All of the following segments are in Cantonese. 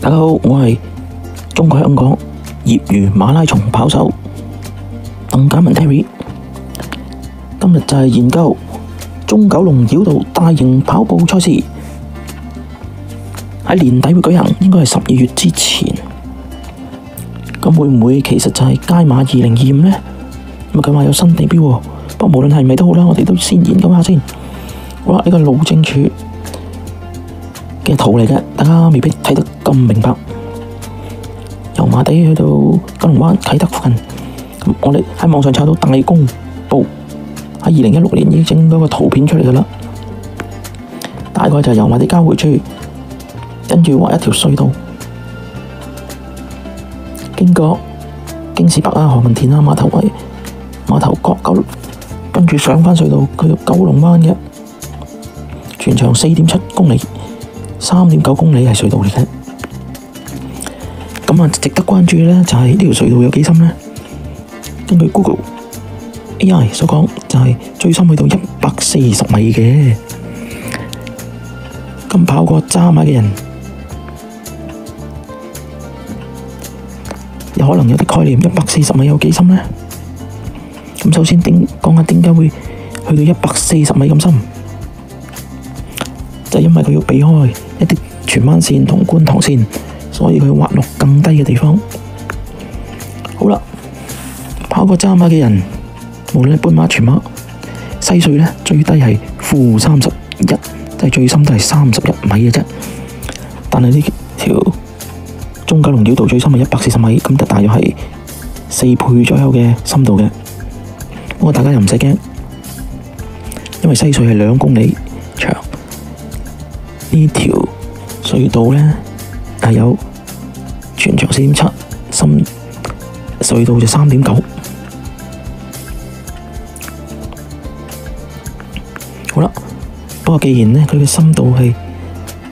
大家好，我係中國香港業餘馬拉松跑手鄧嘉文 Terry。今日就係研究中九龍繞道大型跑步賽事，喺年底會舉行，應該係12月之前。咁會唔會其實就係街馬2025呢？咁佢話有新地標喎，不過無論係咪都好啦，我哋都先研究下先。好啦，呢個路政署嘅圖嚟嘅，大家未必睇得咁明白。油麻地去到九龍灣啟德附近，咁我哋喺網上查到大公報喺2016年已經整咗個圖片出嚟噶啦，大概就係油麻地交匯處，跟住畫一條隧道，經過京士柏啊、何文田啊、碼頭圍、碼頭角跟住上返隧道去到九龍灣嘅，全長4.7公里，3.9公里係隧道嚟嘅。咁啊，值得關注嘅呢就係呢條隧道有幾深呢？根據 Google AI 所講，就係最深去到140米嘅。咁跑過渣馬嘅人，有可能有啲概念，140米有幾深呢？咁首先講下點解會去到140米咁深，就係因為佢要避開一啲荃灣線同觀塘線，所以佢滑落更低嘅地方。好啦，跑過渣馬嘅人，無論係半馬、全馬、西隧呢，最低係-31，即係最深都係31米嘅啫。但係呢條中九龍繞道最深係140米，咁就大約係4倍左右嘅深度嘅。不過大家又唔使驚，因為西隧係2公里長，呢條隧道呢係有全長4.7，深隧道就3.9。好啦，不過既然呢佢嘅深度係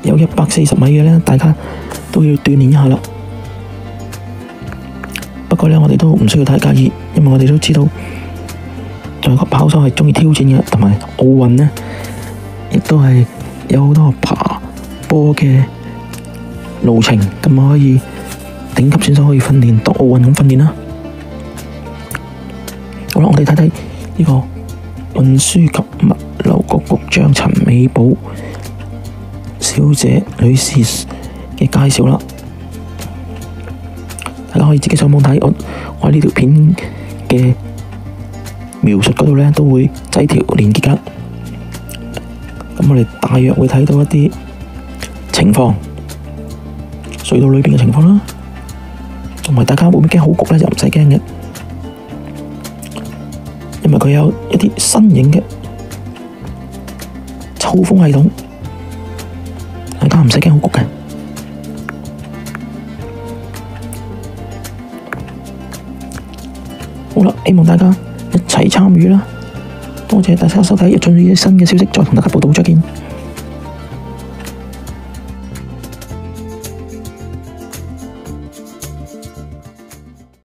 有140米嘅呢，大家都要鍛鍊一下啦。不過呢，我哋都唔需要太介意，因為我哋都知道，作為一個跑手係鍾意挑戰嘅，同埋奧運呢，亦都係有好多爬坡嘅路程，咁可以頂級選手可以訓練，當奧運咁訓練啦。好啦，我哋睇睇呢個運輸及物流局局長陳美寶小姐女士嘅介紹啦。大家可以自己上網睇，我喺呢條片嘅描述嗰度呢，都會擠條連結㗎。咁我哋大約會睇到一啲情況，隧道裏邊嘅情況啦，同埋大家會唔會驚好焗呢？就唔使驚嘅，因為佢有一啲新型嘅抽風系統，大家唔使驚好焗嘅。好啦，希望大家一齊參與啦！多謝大家收睇，有進啲新嘅消息再同大家報道，再見。